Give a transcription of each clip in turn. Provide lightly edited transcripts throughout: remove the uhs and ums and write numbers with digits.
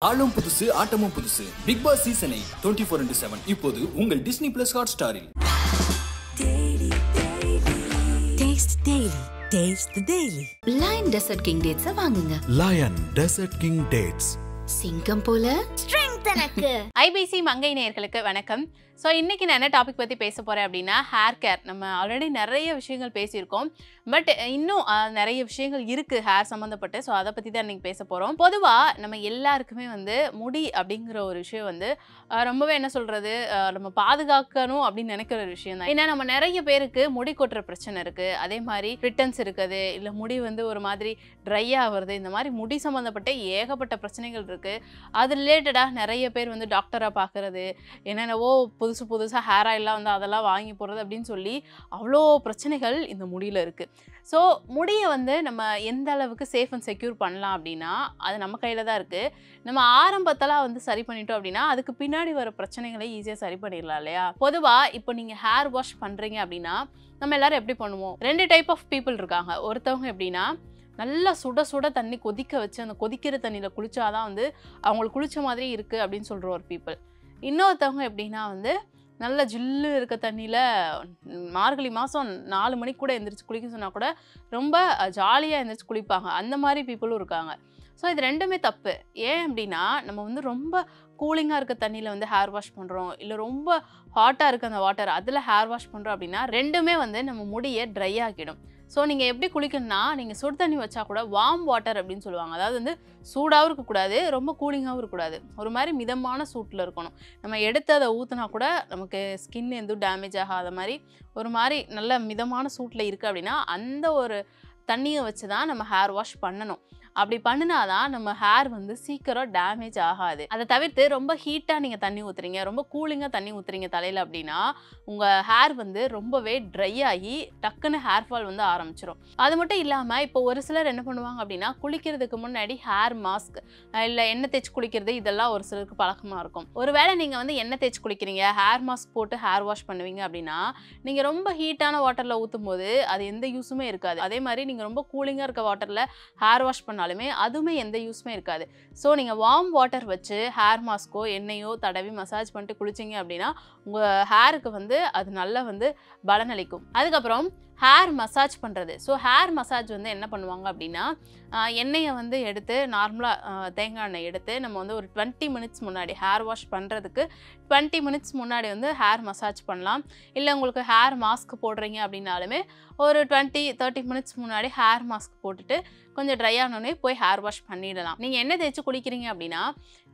ஆளும் புதுசு ஆட்டமும் புதுசு பிக் பாஸ் சீசன் 24/7 இப்போது உங்கள் டிஸ்னி பிளஸ் ஹாட் ஸ்டாரில். Taste the Dailee. Lion Desert King dates வாங்குங்க. Lion Desert King dates. சிங்கம் போல ஸ்ட்ரெngth எனக்கு. ஐபிசி மங்கை நேயர்களுக்கு வணக்கம். ஸோ இன்றைக்கி நான் என்ன டாபிக் பற்றி பேச போகிறேன் அப்படின்னா ஹேர் கேர். நம்ம ஆல்ரெடி நிறைய விஷயங்கள் பேசியிருக்கோம், பட் இன்னும் நிறைய விஷயங்கள் இருக்குது ஹேர் சம்மந்தப்பட்டு. ஸோ அதை பற்றி தான் இன்றைக்கி பேச போகிறோம். பொதுவாக நம்ம எல்லாருக்குமே முடி அப்படிங்கிற ஒரு விஷயம் ரொம்பவே என்ன சொல்கிறது, நம்ம பாதுகாக்கணும் அப்படின்னு நினைக்கிற ஒரு விஷயம் தான். ஏன்னா நம்ம நிறைய பேருக்கு முடி கொட்டுற பிரச்சனை இருக்குது, அதே மாதிரி ரிட்டர்ன்ஸ் இருக்குது, இல்லை முடி ஒரு மாதிரி ட்ரை ஆகிறது, இந்த மாதிரி முடி சம்மந்தப்பட்ட ஏகப்பட்ட பிரச்சனைகள் இருக்குது. அது ரிலேட்டடாக நிறைய பேர் டாக்டராக பார்க்குறது, என்னென்னவோ புதுசாக ஹேர் ஆயிலாம் அதெல்லாம் வாங்கி போடுறது அப்படின்னு சொல்லி அவ்வளோ பிரச்சனைகள் இந்த முடியில் இருக்குது. ஸோ முடியை நம்ம எந்த அளவுக்கு சேஃப் அண்ட் செக்யூர் பண்ணலாம் அப்படின்னா அது நம்ம கையில் தான் இருக்குது. நம்ம ஆரம்பத்தெல்லாம் சரி பண்ணிட்டோம் அப்படின்னா அதுக்கு பின்னாடி வர பிரச்சனைகளை ஈஸியாக சரி பண்ணிடலாம் இல்லையா. பொதுவாக இப்போ நீங்கள் ஹேர் வாஷ் பண்ணுறீங்க அப்படின்னா நம்ம எல்லோரும் எப்படி பண்ணுவோம், 2 டைப் ஆஃப் பீப்புள் இருக்காங்க. ஒருத்தவங்க எப்படின்னா நல்லா சுட தண்ணி கொதிக்க வச்சு அந்த கொதிக்கிற தண்ணியில் குளிச்சாதான் அவங்களுக்கு குளிச்ச மாதிரி இருக்குது அப்படின்னு சொல்கிற ஒரு பீப்புள். இன்னொருத்தவங்க எப்படின்னா நல்ல ஜில்லு இருக்க தண்ணியில் மார்கழி மாதம் 4 மணிக்கு கூட எந்திரிச்சு குளிக்க சொன்னால் கூட ரொம்ப ஜாலியாக எந்திரிச்சு குளிப்பாங்க. அந்த மாதிரி பீப்புளும் இருக்காங்க. ஸோ இது ரெண்டுமே தப்பு. ஏன் அப்படின்னா நம்ம ரொம்ப கூலிங்காக இருக்க தண்ணியில் ஹேர் வாஷ் பண்ணுறோம், இல்லை ரொம்ப ஹாட்டாக இருக்க அந்த வாட்டர் அதில் ஹேர் வாஷ் பண்ணுறோம் அப்படின்னா ரெண்டுமே நம்ம முடியை ட்ரை ஆக்கிடும். ஸோ நீங்கள் எப்படி குளிக்கணும்னா நீங்கள் சுடு தண்ணி வச்சா கூட வார்ம் வாட்டர் அப்படின்னு சொல்லுவாங்க. அதாவது சூடாகவும் இருக்கக்கூடாது, ரொம்ப கூலிங்காகவும் இருக்கக்கூடாது, ஒரு மாதிரி மிதமான சூட்டில் இருக்கணும். நம்ம எடுத்து அதை ஊற்றினா கூட நமக்கு ஸ்கின் எதுவும் டேமேஜ் ஆகாத மாதிரி ஒரு மாதிரி நல்ல மிதமான சூட்டில் இருக்குது அப்படின்னா அந்த ஒரு தண்ணியை வச்சு தான் நம்ம ஹேர் வாஷ் பண்ணணும். அப்படி பண்ணினாதான் நம்ம ஹேர் சீக்கிரம் டேமேஜ் ஆகாது. அதை தவிர்த்து ரொம்ப ஹீட்டாக நீங்கள் தண்ணி ஊற்றுறீங்க, ரொம்ப கூலிங்காக தண்ணி ஊற்றுறீங்க தலையில் அப்படின்னா உங்கள் ஹேர் ரொம்பவே ட்ரை ஆகி டக்குன்னு ஹேர் ஃபால் ஆரம்பிச்சிடும். அது மட்டும் இல்லாமல் இப்போ ஒரு சிலர் என்ன பண்ணுவாங்க அப்படின்னா குளிக்கிறதுக்கு முன்னாடி ஹேர் மாஸ்க் இல்லை எண்ணெய் தேய்ச்சி குளிக்கிறது இதெல்லாம் ஒரு சிலருக்கு பழக்கமாக இருக்கும். ஒருவேளை நீங்கள் எண்ணெய் தேய்ச்சி குளிக்கிறீங்க, ஹேர் மாஸ்க் போட்டு ஹேர் வாஷ் பண்ணுவீங்க அப்படின்னா நீங்கள் ரொம்ப ஹீட்டான வாட்டரில் ஊற்றும் போது அது எந்த யூஸுமே இருக்காது. அதே மாதிரி நீங்கள் ரொம்ப கூலிங்காக இருக்க வாட்டரில் ஹேர் வாஷ் பண்ணாலும் அதுவுமே எந்த யூஸ்மே இருக்காது. ஸோ நீங்கள் வார்ம் வாட்டர் வச்சு ஹேர் மாஸ்கோ எண்ணெயோ தடவி மசாஜ் பண்ணிட்டு குளிச்சிங்க அப்படின்னா உங்கள் ஹேருக்கு அது நல்லா பலனளிக்கும். அதுக்கப்புறம் ஹேர் மசாஜ் பண்ணுறது. ஸோ ஹேர் மசாஜ் என்ன பண்ணுவாங்க அப்படின்னா எண்ணெயை எடுத்து நார்மலாக தேங்காய் எண்ணெய் எடுத்து நம்ம ஒரு 20 மினிட்ஸ் முன்னாடி ஹேர் வாஷ் பண்ணுறதுக்கு 20 மினிட்ஸ் முன்னாடி ஹேர் மசாஜ் பண்ணலாம். இல்லை உங்களுக்கு ஹேர் மாஸ்க் போடுறீங்க அப்படின்னாலுமே ஒரு 20-30 மினிட்ஸ் முன்னாடி ஹேர் மாஸ்க் போட்டுட்டு கொஞ்சம் ட்ரை ஆனோடனே போய் ஹேர் வாஷ் பண்ணிடலாம். நீங்கள் எண்ணெய் தேய்ச்சி குளிக்கிறீங்க அப்படின்னா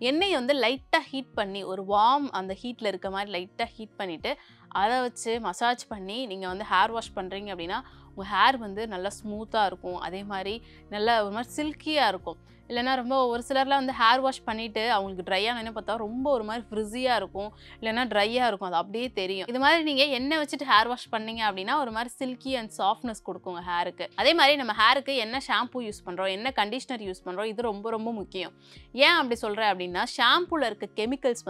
எண்ணெயை லைட்டாக ஹீட் பண்ணி ஒரு வார்ம் அந்த ஹீட்டில் இருக்க மாதிரி லைட்டாக ஹீட் பண்ணிவிட்டு அதை வச்சு மசாஜ் பண்ணி நீங்கள் ஹேர் வாஷ் பண்ணுறீங்க அப்படின்னா உங்கள் ஹேர் நல்லா ஸ்மூத்தாக இருக்கும். அதே மாதிரி நல்லா ஒரு மாதிரி சில்கியாக இருக்கும். இல்லைனா ரொம்ப ஒரு சிலர்லாம் ஹேர் வாஷ் பண்ணிவிட்டு அவங்களுக்கு ட்ரை ஆனோன்னு பார்த்தா ரொம்ப ஒரு மாதிரி ஃப்ரிஸியாக இருக்கும், இல்லைனா ட்ரையாக இருக்கும், அது அப்படியே தெரியும். இது மாதிரி நீங்கள் எண்ணெய் வச்சுட்டு ஹேர் வாஷ் பண்ணீங்க அப்படின்னா ஒரு மாதிரி சில்கி அண்ட் சாஃப்ட்னஸ் கொடுக்குங்க ஹேருக்கு. அதே மாதிரி நம்ம ஹேருக்கு என்ன ஷாம்பூ யூஸ் பண்ணுறோம், என்ன கண்டிஷ்னர் யூஸ் பண்ணுறோம், இது ரொம்ப ரொம்ப முக்கியம். ஏன் அப்படி சொல்கிறேன் அப்படின்னா ஷாம்பூவில் இருக்க கெமிக்கல்ஸ்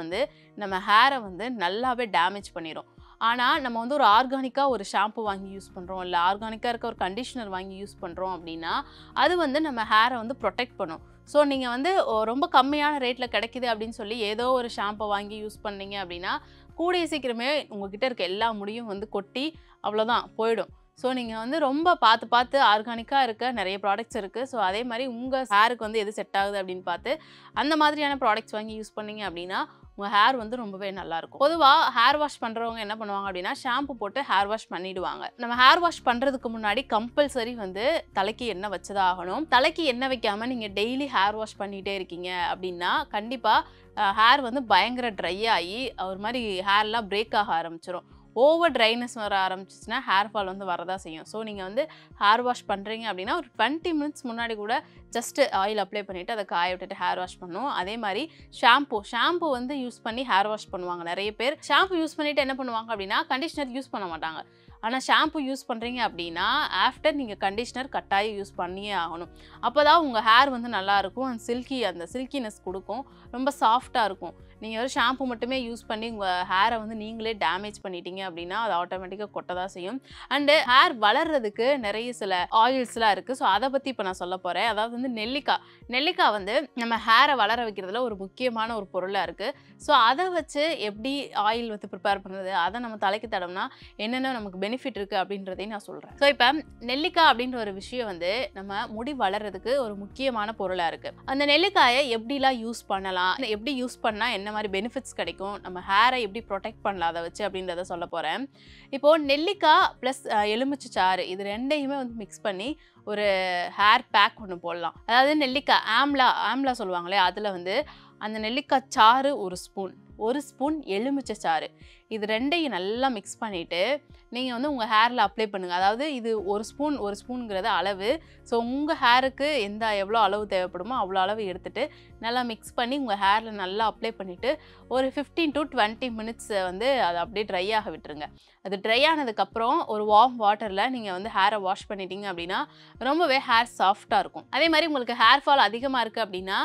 நம்ம ஹேரை நல்லாவே டேமேஜ் பண்ணிடும். ஆனால் நம்ம ஒரு ஆர்கானிக்காக ஒரு ஷாம்பு வாங்கி யூஸ் பண்ணுறோம், இல்லை ஆர்கானிக்காக இருக்க ஒரு கண்டிஷ்னர் வாங்கி யூஸ் பண்ணுறோம் அப்படின்னா அது நம்ம ஹேரை ப்ரொடெக்ட் பண்ணும். ஸோ நீங்கள் ரொம்ப கம்மியான ரேட்டில் கிடைக்கிது அப்படின்னு சொல்லி ஏதோ ஒரு ஷாம்பை வாங்கி யூஸ் பண்ணீங்க அப்படின்னா கூடிய சீக்கிரமே உங்ககிட்ட இருக்க எல்லா முடியும் கொட்டி அவ்வளோதான் போயிடும். ஸோ நீங்கள் ரொம்ப பார்த்து ஆர்கானிக்காக இருக்க நிறைய ப்ராடக்ட்ஸ் இருக்குது. ஸோ அதே மாதிரி உங்கள் ஹேருக்கு எது செட் ஆகுது அப்படின்னு பார்த்து அந்த மாதிரியான ப்ராடக்ட்ஸ் வாங்கி யூஸ் பண்ணீங்க அப்படின்னா உங்கள் ஹேர் ரொம்பவே நல்லாயிருக்கும். பொதுவாக ஹேர் வாஷ் பண்ணுறவங்க என்ன பண்ணுவாங்க அப்படின்னா ஷாம்பு போட்டு ஹேர் வாஷ் பண்ணிவிடுவாங்க. நம்ம ஹேர் வாஷ் பண்ணுறதுக்கு முன்னாடி கம்பல்சரி தலைக்கு எண்ணெய் வச்சுதான் ஆகணும். தலைக்கு எண்ணெய் வைக்காமல் நீங்கள் டெய்லி ஹேர் வாஷ் பண்ணிகிட்டே இருக்கீங்க அப்படின்னா கண்டிப்பாக ஹேர் பயங்கர ட்ரை ஆகி ஒரு மாதிரி ஹேர்லாம் பிரேக் ஆக ஆரம்பிச்சிடும். ஓவர் ட்ரைனஸ் வர ஆரம்பிச்சிச்சுன்னா ஹேர் ஃபால் வரதான் செய்யும். ஸோ நீங்கள் ஹேர் வாஷ் பண்ணுறீங்க அப்படின்னா ஒரு 20 மினிட்ஸ் முன்னாடி கூட ஜஸ்ட்டு ஆயில் அப்ளை பண்ணிவிட்டு அதை காய விட்டுட்டு ஹேர் வாஷ் பண்ணுவோம். அதே மாதிரி ஷாம்பு யூஸ் பண்ணி ஹேர் வாஷ் பண்ணுவாங்க. நிறைய பேர் ஷாம்பு யூஸ் பண்ணிவிட்டு என்ன பண்ணுவாங்க அப்படின்னா கண்டிஷ்னர் யூஸ் பண்ண மாட்டாங்க. ஆனால் ஷாம்பு யூஸ் பண்ணுறீங்க அப்படின்னா ஆஃப்டர் நீங்கள் கண்டிஷ்னர் கட்டாயம் யூஸ் பண்ணியே ஆகணும். அப்போ தான் உங்கள் ஹேர் வந்து நல்லாயிருக்கும், அந்த சில்கினஸ் கொடுக்கும், ரொம்ப சாஃப்டாக இருக்கும். நீங்கள் ஒரு ஷாம்பு மட்டுமே யூஸ் பண்ணி உங்கள் ஹேரை வந்து நீங்களே டேமேஜ் பண்ணிட்டீங்க அப்படின்னா அது ஆட்டோமேட்டிக்காக கொட்ட தான் செய்யும். அண்டு ஹேர் வளர்கிறதுக்கு நிறைய சில ஆயில்ஸ்லாம் இருக்குது. ஸோ அதை பற்றி இப்போ நான் சொல்ல போகிறேன். அதாவது வந்து நெல்லிக்காய் வந்து நம்ம ஹேரை வளர வைக்கிறதுல ஒரு முக்கியமான ஒரு பொருளாக இருக்குது. ஸோ அதை வச்சு எப்படி ஆயில் வந்து ப்ரிப்பேர் பண்ணுறது, அதை நம்ம தலைக்கு தடம்னா என்னென்ன நமக்கு பெனிஃபிட் இருக்குது அப்படின்றதையும் நான் சொல்கிறேன். ஸோ இப்போ நெல்லிக்காய் அப்படின்ற ஒரு விஷயம் வந்து நம்ம முடி வளர்கிறதுக்கு ஒரு முக்கியமான பொருளாக இருக்குது. அந்த நெல்லிக்காயை எப்படிலாம் யூஸ் பண்ணலாம், எப்படி யூஸ் பண்ணால் என்ன மாதிரி பெனிஃபிட்ஸ் கிடைக்கும், நம்ம ஹேரை எப்படி ப்ரொடெக்ட் பண்ணலாம் அதை வச்சு அப்படின்றத சொல்ல போகிறேன். இப்போது நெல்லிக்காய் ப்ளஸ் எலுமிச்சை சாறு இது ரெண்டையுமே வந்து மிக்ஸ் பண்ணி ஒரு ஹேர் பேக் ஒன்று போடலாம். அதாவது நெல்லிக்காய் ஆம்லா சொல்லுவாங்களே, அதில் வந்து அந்த நெல்லிக்காய் சாறு ஒரு ஸ்பூன் எலுமிச்சை சாறு இது ரெண்டையும் நல்லா மிக்ஸ் பண்ணிவிட்டு நீங்கள் வந்து உங்கள் ஹேரில் அப்ளை பண்ணுங்கள். அதாவது இது ஒரு ஸ்பூனுங்கிறது அளவு. ஸோ உங்கள் ஹேருக்கு எவ்வளோ அளவு தேவைப்படுமோ அவ்வளோ அளவு எடுத்துகிட்டு நல்லா மிக்ஸ் பண்ணி உங்கள் ஹேரில் நல்லா அப்ளை பண்ணிவிட்டு ஒரு 15 to 20 minutes வந்து அதை அப்படியே ட்ரை ஆக விட்டுருங்க. அது ட்ரை ஆனதுக்கப்புறம் ஒரு வார்ம் வாட்டரில் நீங்கள் வந்து ஹேரை வாஷ் பண்ணிட்டீங்க அப்படின்னா ரொம்பவே ஹேர் சாஃப்டாக இருக்கும். அதே மாதிரி உங்களுக்கு ஹேர் ஃபால் அதிகமாக இருக்குது அப்படின்னா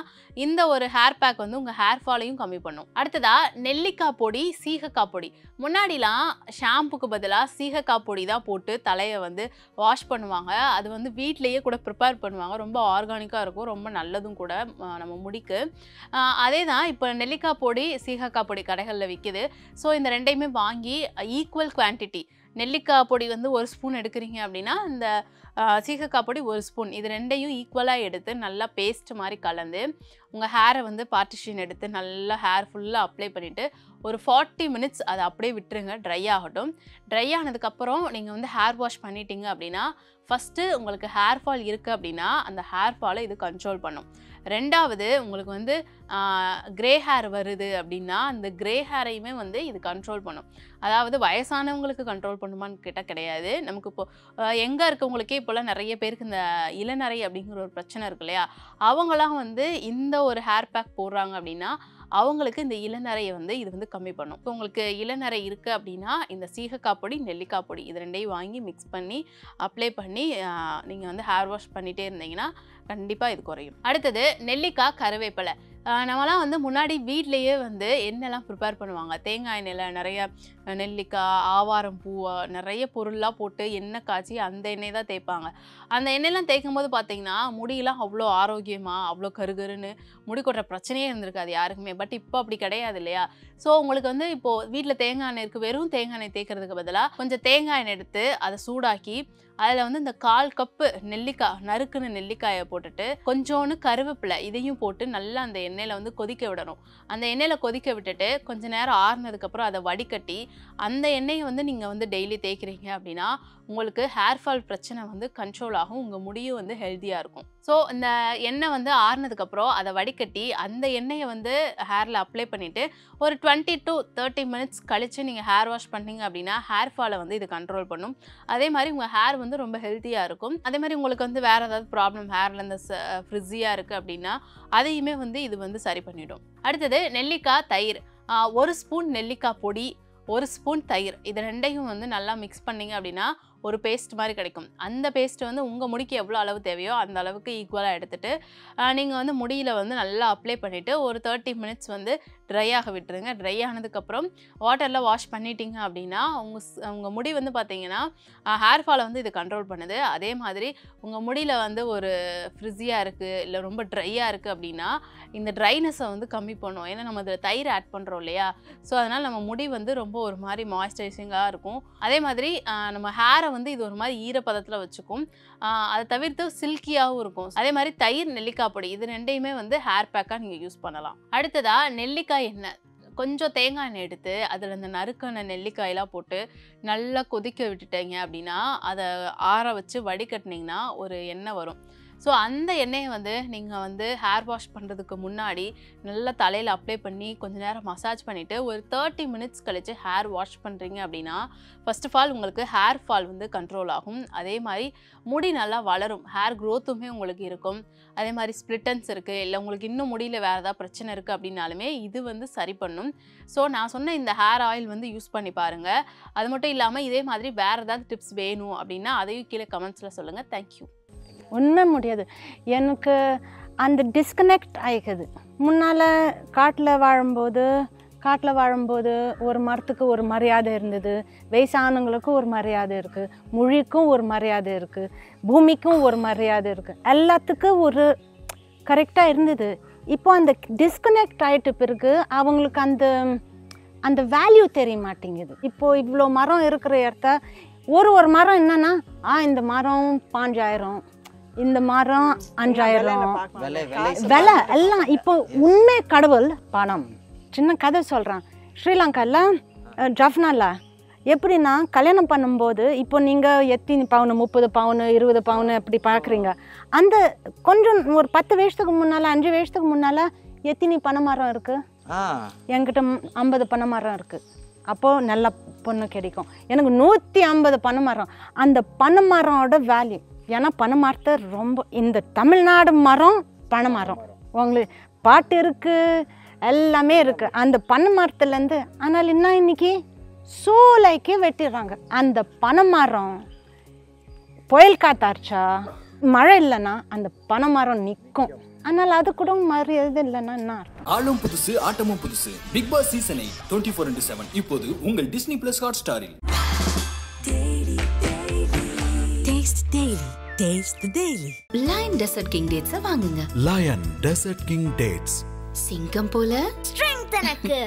இந்த ஒரு ஹேர் பேக் வந்து உங்கள் ஹேர் ஃபாலையும் கம்மி பண்ணும். அடுத்ததாக நெல்லிக்காய் பொடி, சீகக்காய் பொடி. முன்னாடிலாம் ஷாம்புக்கு பதிலாக சீகக்காய் பொடி தான் போட்டு தலையை வந்து வாஷ் பண்ணுவாங்க. அது வந்து வீட்லேயே கூட ப்ரிப்பேர் பண்ணுவாங்க. ரொம்ப ஆர்கானிக்காக இருக்கும், ரொம்ப நல்லதும் கூட நம்ம முடிக்கு. அதே தான் இப்போ நெல்லிக்காய் பொடி, சீகக்காய் பொடி கடைகளில் விற்கிது. ஸோ இந்த ரெண்டையுமே வாங்கி ஈக்குவல் குவான்டிட்டி, நெல்லிக்காய் பொடி வந்து 1 ஸ்பூன் எடுக்கிறீங்க அப்படின்னா இந்த சீகக்காய் பொடி 1 ஸ்பூன், இது ரெண்டையும் ஈக்குவலாக எடுத்து நல்லா பேஸ்ட் மாதிரி கலந்து உங்கள் ஹேரை வந்து பார்ட்டிஷன் எடுத்து நல்லா ஹேர் ஃபுல்லாக அப்ளை பண்ணிவிட்டு ஒரு 40 minutes அதை அப்படியே விட்டுருங்க, ட்ரை ஆகட்டும். ட்ரை ஆனதுக்கப்புறம் நீங்கள் வந்து ஹேர் வாஷ் பண்ணிட்டீங்க அப்படின்னா ஃபஸ்ட்டு உங்களுக்கு ஹேர் ஃபால் இருக்குது அப்படின்னா அந்த ஹேர் ஃபாலை இது கண்ட்ரோல் பண்ணும். ரெண்டாவது உங்களுக்கு வந்து கிரே ஹேர் வருது அப்படின்னா அந்த கிரே ஹேரையுமே வந்து இது கண்ட்ரோல் பண்ணும். அதாவது வயசானவங்களுக்கு கண்ட்ரோல் பண்ணுமான்னு கேட்டால் கிடையாது. நமக்கு இப்போது எங்கே இருக்கவங்களுக்கே இப்போலாம் நிறைய பேருக்கு இந்த இளநரை அப்படிங்கிற ஒரு பிரச்சனை இருக்கு இல்லையா, அவங்களாம் வந்து இந்த ஒரு ஹேர் பேக் போடுறாங்க அப்படின்னா அவங்களுக்கு இந்த இளநரையை வந்து இது வந்து கம்மி பண்ணும். இப்போ உங்களுக்கு இளநரை இருக்குது அப்படின்னா இந்த சீகக்காய் பொடி, நெல்லிக்காய் பொடி இது ரெண்டையும் வாங்கி மிக்ஸ் பண்ணி அப்ளை பண்ணி நீங்கள் வந்து ஹேர் வாஷ் பண்ணிகிட்டே இருந்தீங்கன்னா கண்டிப்பாக இது குறையும். அடுத்தது நெல்லிக்காய், கருவேப்பிலை. நம்மலாம் வந்து முன்னாடி வீட்லேயே வந்து எண்ணெய்லாம் ப்ரிப்பேர் பண்ணுவாங்க. தேங்காய் எண்ணெயில் நிறைய நெல்லிக்காய், ஆவாரம் பூ, நிறைய பொருள்லாம் போட்டு எண்ணெய் காய்ச்சி அந்த எண்ணெய் தான் தேய்ப்பாங்க. அந்த எண்ணெய்லாம் தேய்க்கும் போது பார்த்தீங்கன்னா முடியெல்லாம் அவ்வளோ ஆரோக்கியமாக, அவ்வளோ கருகருன்னு முடி கொட்டுற பிரச்சனையே இருந்திருக்காது யாருக்குமே. பட் இப்போ அப்படி கிடையாது இல்லையா. ஸோ உங்களுக்கு வந்து இப்போது வீட்டில் தேங்காய் எண்ணெய் இருக்குது, வெறும் தேங்காய் எண்ணெய் தேய்க்கிறதுக்கு பதிலாக கொஞ்சம் தேங்காய் எண்ணெய் எடுத்து அதை சூடாக்கி அதில் வந்து இந்த 1/4 கப்பு நெல்லிக்காய், நறுக்குன்னு நெல்லிக்காயை போட்டுட்டு கொஞ்சோன்னு கருவேப்பிலை இதையும் போட்டு நல்லா அந்த எண்ணெயில் வந்து கொதிக்க விடணும். அந்த எண்ணெயில் கொதிக்க விட்டுட்டு கொஞ்ச நேரம் ஆறுனதுக்கப்புறம் அதை வடிகட்டி அந்த எண்ணெயை வந்து நீங்கள் வந்து டெய்லி தேய்க்கிறீங்க அப்படின்னா உங்களுக்கு ஹேர் ஃபால் பிரச்சனை வந்து கண்ட்ரோல் ஆகும், உங்கள் முடியும் வந்து ஹெல்த்தியாக இருக்கும். ஸோ இந்த எண்ணெய் வந்து ஆறுனதுக்கப்புறம் அதை வடிகட்டி அந்த எண்ணெயை வந்து ஹேரில் அப்ளை பண்ணிவிட்டு ஒரு 20 to 30 minutes கழித்து நீங்கள் ஹேர் வாஷ் பண்ணிங்க அப்படின்னா ஹேர் ஃபாலை வந்து இது கண்ட்ரோல் பண்ணும். அதே மாதிரி உங்கள் ஹேர் வந்து ரொம்ப ஹெல்த்தியாக இருக்கும். அதே மாதிரி உங்களுக்கு வந்து வேறு ஏதாவது ப்ராப்ளம் ஹேரில் இந்த ஃப்ரிஸியாக இருக்குது அப்படின்னா அதையுமே வந்து இது வந்து சரி பண்ணிடும். அடுத்தது நெல்லிக்காய், தயிர். 1 ஸ்பூன் நெல்லிக்காய் பொடி, 1 ஸ்பூன் தயிர் இது ரெண்டையும் வந்து நல்லா மிக்ஸ் பண்ணிங்க அப்படின்னா ஒரு பேஸ்ட் மாதிரி கிடைக்கும். அந்த பேஸ்ட் வந்து உங்கள் முடிக்கு எவ்வளோ அளவு தேவையோ அந்த அளவுக்கு ஈக்குவலாக எடுத்துகிட்டு நீங்கள் வந்து முடியில் வந்து நல்லா அப்ளை பண்ணிவிட்டு ஒரு 30 minutes வந்து ட்ரை ஆக விட்டுருங்க. ட்ரை ஆனதுக்கப்புறம் வாட்டரில் வாஷ் பண்ணிட்டீங்க அப்படின்னா உங்கள் முடி வந்து பார்த்தீங்கன்னா ஹேர் ஃபாலை வந்து இது கண்ட்ரோல் பண்ணுது. அதே மாதிரி உங்கள் முடியில் வந்து ஒரு ஃப்ரிஸியாக இருக்குது இல்லை ரொம்ப ட்ரையாக இருக்குது அப்படின்னா இந்த ட்ரைனஸை வந்து கம்மி பண்ணும். ஏன்னா நம்ம அதில் தயிர் ஆட் பண்ணுறோம் இல்லையா. ஸோ அதனால் நம்ம முடி வந்து ரொம்ப ஒரு மாதிரி மாய்ஸ்சரைசிங்காக இருக்கும். அதே மாதிரி நம்ம ஹேரை வந்து இது ஒரு மாதிரி ஈரப்பதத்தில் வச்சுக்கும். அதை தவிர்த்து சில்கியாகவும் இருக்கும். அதே மாதிரி தயிர், நெல்லிக்காய் பொடி இது ரெண்டையுமே வந்து ஹேர் பேக்காக நீங்கள் யூஸ் பண்ணலாம். அடுத்ததாக நெல்லிக்காய் எண்ணெய். கொஞ்சம் தேங்காய் எண்ணெய் எடுத்து அதில் இந்த நறுக்கான நெல்லிக்காயெல்லாம் போட்டு நல்லா கொதிக்க விட்டுட்டீங்க அப்படின்னா அதை ஆற வச்சு வடிகட்டினீங்கன்னா ஒரு எண்ணெய் வரும். ஸோ அந்த எண்ணெயை வந்து நீங்கள் வந்து ஹேர் வாஷ் பண்ணுறதுக்கு முன்னாடி நல்லா தலையில் அப்ளை பண்ணி கொஞ்ச நேரம் மசாஜ் பண்ணிவிட்டு ஒரு 30 மினிட்ஸ் கழித்து ஹேர் வாஷ் பண்ணுறீங்க அப்படின்னா ஃபர்ஸ்ட் ஆஃப் ஆல் உங்களுக்கு ஹேர் ஃபால் வந்து கண்ட்ரோல் ஆகும். அதே மாதிரி முடி நல்லா வளரும், ஹேர் க்ரோத்துமே உங்களுக்கு இருக்கும். அதே மாதிரி ஸ்ப்ளிட்டன்ஸ் இருக்குது, இல்லை உங்களுக்கு இன்னும் முடியல வேறு ஏதாவது பிரச்சனை இருக்குது அப்படின்னாலுமே இது வந்து சரி பண்ணும். ஸோ நான் சொன்ன இந்த ஹேர் ஆயில் வந்து யூஸ் பண்ணி பாருங்கள். அது மட்டும் இல்லாமல் இதே மாதிரி வேறு ஏதாவது டிப்ஸ் வேணும் அப்படின்னா அதையும் கீழே கமெண்ட்ஸில் சொல்லுங்கள். தேங்க்யூ. ஒன்றுமே முடியாது, எனக்கு அந்த டிஸ்கனெக்ட் ஆகிக்குது. முன்னால் காட்டில் வாழும்போது ஒரு மரத்துக்கு ஒரு மரியாதை இருந்தது, வயசானவங்களுக்கும் ஒரு மரியாதை இருக்குது, மொழிக்கும் ஒரு மரியாதை இருக்குது, பூமிக்கும் ஒரு மரியாதை இருக்குது, எல்லாத்துக்கும் ஒரு கரெக்டாக இருந்தது. இப்போ அந்த டிஸ்கனெக்ட் ஆகிட்ட பிறகு அவங்களுக்கு அந்த வேல்யூ தெரிய மாட்டேங்குது. இப்போது இவ்வளோ மரம் இருக்கிற இடத்த ஒரு மரம் என்னன்னா இந்த மரம் 5000, இந்த மரம் 5000 விலை எல்லாம். இப்போ உண்மை கடவுள் பணம். சின்ன கதை சொல்கிறேன். ஸ்ரீலங்காவில் ஜஃப்னால எப்படின்னா கல்யாணம் பண்ணும்போது இப்போ நீங்கள் எத்தனை பவுன், 30 பவுன் 20 பவுன் அப்படி பார்க்குறீங்க. அந்த கொஞ்சம் ஒரு 10 வருஷத்துக்கு முன்னால் 5 வருஷத்துக்கு முன்னால் எத்தனை பனை மரம் இருக்குது? என்கிட்ட 50 பனை மரம் இருக்குது. அப்போது நல்ல பொண்ணு கிடைக்கும். எனக்கு 150 பனை மரம். அந்த பனை மரோட வேல்யூ, ஏன்னா பனை மரத்தை ரொம்ப இந்த தமிழ்நாடு மரம் பனை மரம் உங்களுக்கு பாட்டு இருக்குது, எல்லாமே இருக்குது அந்த பனை மரத்துலேருந்து. ஆனால் என்ன இன்னைக்கு சூளைக்கு வெட்டிடுறாங்க. அந்த பனை மரம் புயல் காத்தாச்சா மழை இல்லைன்னா அந்த பனை மரம் நிற்கும். ஆனால் அது கூட மரியாதை இல்லைன்னா என்ன அர்த்தம்? ஆளும் புதுசு ஆட்டமும் புதுசு பிக் பாஸ் சீசன் 8 24/7 இப்போது உங்கள் டிஸ்னி பிளஸ் ஹாட் ஸ்டாரில். Taste the Daily. Lion Desert King Dates வாங்குங்க. Lion Desert King Dates. சிங்கம் போல strength எனக்கு